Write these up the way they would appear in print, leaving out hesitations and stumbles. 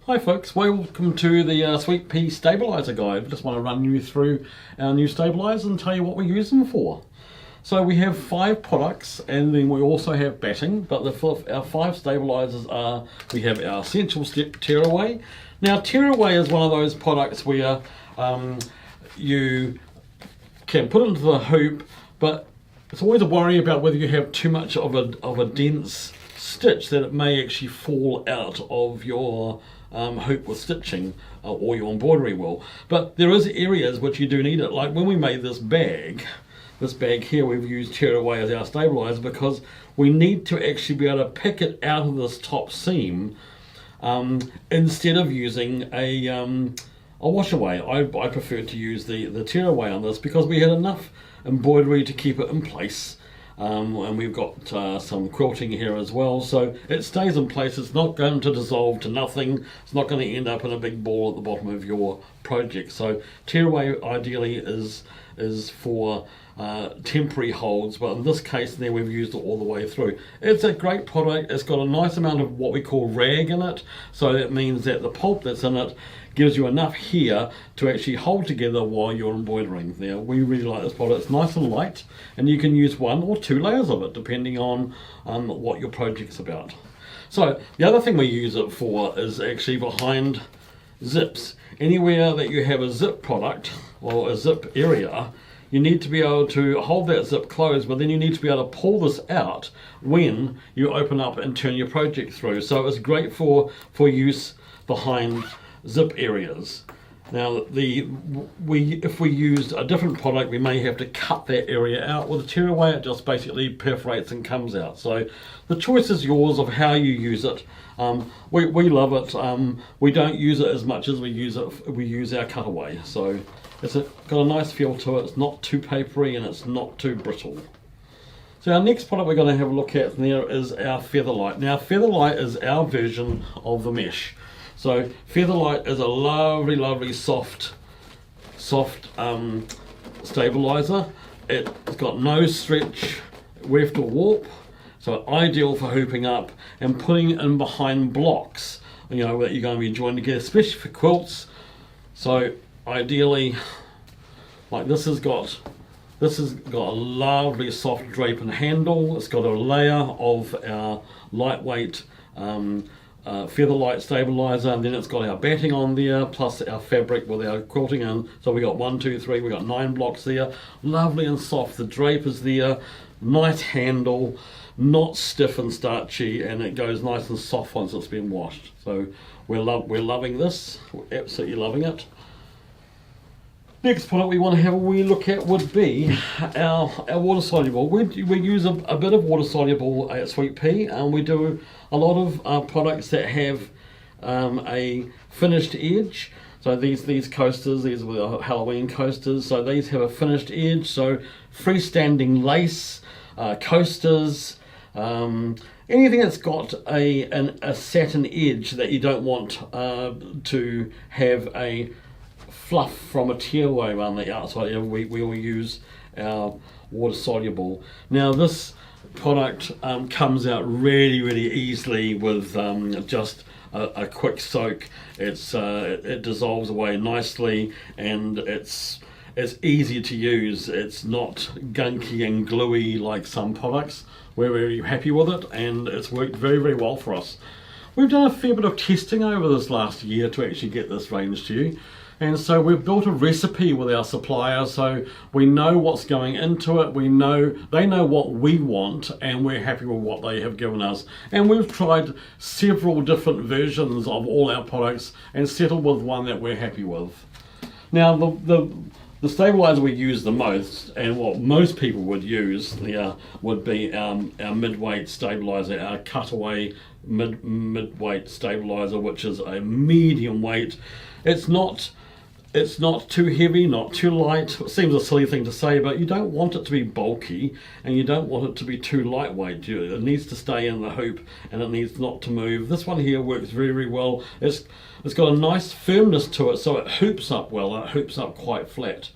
Hi folks, welcome to the Sweet Pea Stabiliser Guide. Just want to run you through our new stabilisers and tell you what we use them for. So we have 5 products and then we also have batting, but our 5 stabilisers are, we have our Essential Step Tearaway. Now Tearaway is one of those products where you can put it into the hoop, but it's always a worry about whether you have too much of a dense stitch that it may actually fall out of your hoop with stitching or your embroidery will. But there is areas which you do need it, like when we made this bag here, we've used Tearaway as our stabilizer because we need to actually be able to pick it out of this top seam instead of using a wash-away. I prefer to use the Tearaway on this because we had enough embroidery to keep it in place. And we've got some quilting here as well, so it stays in place. It's not going to dissolve to nothing. It's not going to end up in a big ball at the bottom of your project. So Tearaway ideally is for temporary holds, but in this case there we've used it all the way through. It's a great product. It's got a nice amount of what we call rag in it, so that means that the pulp that's in it gives you enough here to actually hold together while you're embroidering. Now we really like this product. It's nice and light, and you can use 1 or 2 layers of it depending on what your project's about. So the other thing we use it for is actually behind zips. Anywhere that you have a zip product or a zip area, you need to be able to hold that zip closed, but then you need to be able to pull this out when you open up and turn your project through. So it's great for use behind zip areas. Now if we used a different product, we may have to cut that area out. With the Tearaway, it just basically perforates and comes out. So the choice is yours of how you use it. We love it. We don't use it as much as we use our cutaway. So it's got a nice feel to it. It's not too papery and it's not too brittle. So our next product we're going to have a look at there is our Featherlight. Now Featherlight is our version of the mesh. So Featherlight is a lovely soft stabilizer. It's got no stretch, weft or warp, so ideal for hooping up and putting in behind blocks, that you're going to be joined together, especially for quilts. So ideally, like this has got a lovely soft drape and handle. It's got a layer of our lightweight Featherlight stabilizer, and then it's got our batting on there plus our fabric with our quilting, and so we got 1, 2, 3, we got 9 blocks there. Lovely and soft. The drape is there, nice handle, not stiff and starchy, and it goes nice and soft once it's been washed. So we're loving this. We're absolutely loving it. Next product we want to have a wee look at would be our water soluble. We use a bit of water soluble at Sweet Pea, and we do a lot of products that have a finished edge. So these coasters, these are the Halloween coasters, so these have a finished edge. So freestanding lace, coasters, anything that's got a satin edge that you don't want to have a fluff from a tearaway around the outside, we will use our water soluble. Now this product comes out really easily with just a quick soak. It dissolves away nicely, and it's easy to use. It's not gunky and gluey like some products. We're very happy with it, and it's worked very well for us. We've done a fair bit of testing over this last year to actually get this range to you. And so we've built a recipe with our supplier, so we know what's going into it. They know what we want, and we're happy with what they have given us. And we've tried several different versions of all our products and settled with one that we're happy with. Now the stabilizer we use the most, and what most people would use, would be our mid-weight stabilizer, our cutaway mid-weight stabilizer, which is a medium weight. It's not too heavy, not too light. It seems a silly thing to say, but you don't want it to be bulky, and you don't want it to be too lightweight. It needs to stay in the hoop, and it needs not to move. This one here works very well. It's got a nice firmness to it, so it hoops up well. It hoops up quite flat.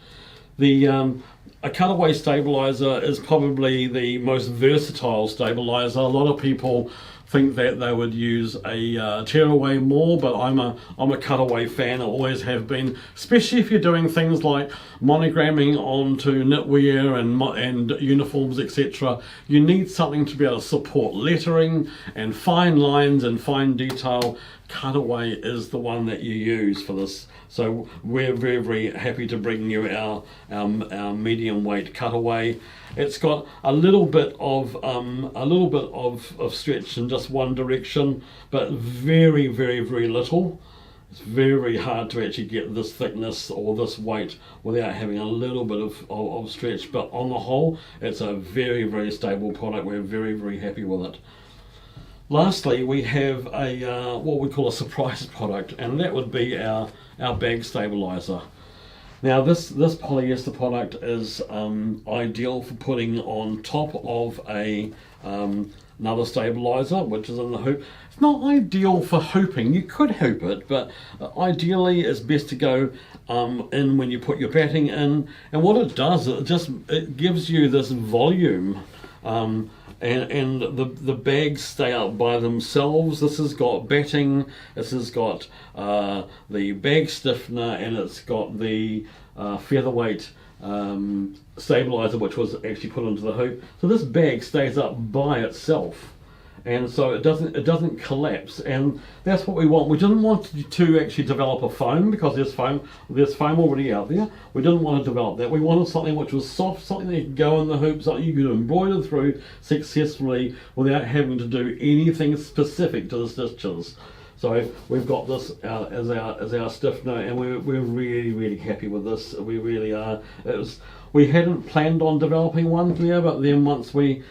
A cutaway stabilizer is probably the most versatile stabilizer. A lot of people think that they would use a tearaway more, but I'm a cutaway fan. I always have been, especially if you're doing things like monogramming onto knitwear and uniforms, etc. You need something to be able to support lettering and fine lines and fine detail. Cutaway is the one that you use for this. So we're very, very happy to bring you our medium weight cutaway. It's got a little bit of stretch in just one direction, but very, very, very little. It's very, very hard to actually get this thickness or this weight without having a little bit of stretch. But on the whole, it's a very, very stable product. We're very, very happy with it. Lastly, we have a what we call a surprise product, and that would be our bag stabilizer. Now this polyester product is ideal for putting on top of another stabilizer, which is in the hoop. It's not ideal for hooping. You could hoop it, but ideally it's best to go in when you put your batting in. And what it does, it gives you this volume. And the bags stay up by themselves. This has got batting, this has got the bag stiffener, and it's got the featherweight stabilizer, which was actually put into the hoop. So this bag stays up by itself, and so it doesn't collapse, and that's what we want. We didn't want to actually develop a foam, because there's foam already out there. We didn't want to develop that. We wanted something which was soft, something that you could go in the hoop, something you could embroider through successfully without having to do anything specific to the stitches. So we've got this as our stiffener, and we're really, really happy with this. We really are. We hadn't planned on developing one there, but then once we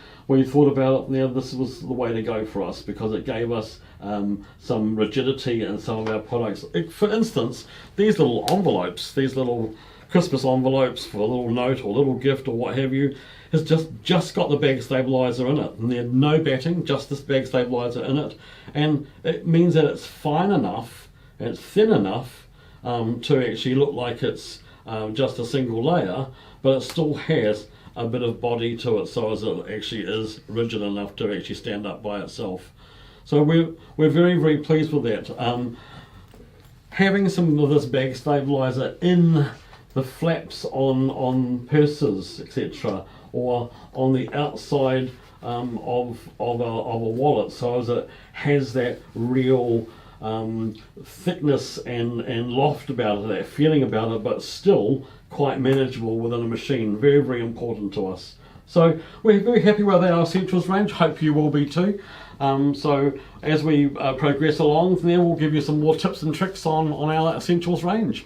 thought about it, this was the way to go for us, because it gave us some rigidity in some of our products. For instance, these little envelopes, these little Christmas envelopes for a little note or little gift or what have you, has just got the bag stabilizer in it, and there's no batting, just this bag stabilizer in it, and it means that it's fine enough and it's thin enough to actually look like it's just a single layer, but it still has a bit of body to it, so as it actually is rigid enough to actually stand up by itself. So we're very, very pleased with that. Having some of this bag stabilizer in the flaps on purses, etc., or on the outside of a wallet, so as it has that real thickness and loft about it, that feeling about it, but still quite manageable within a machine. Very, very important to us. So we're very happy with our Essentials range. Hope you will be too. So as we progress along, then we'll give you some more tips and tricks on our Essentials range.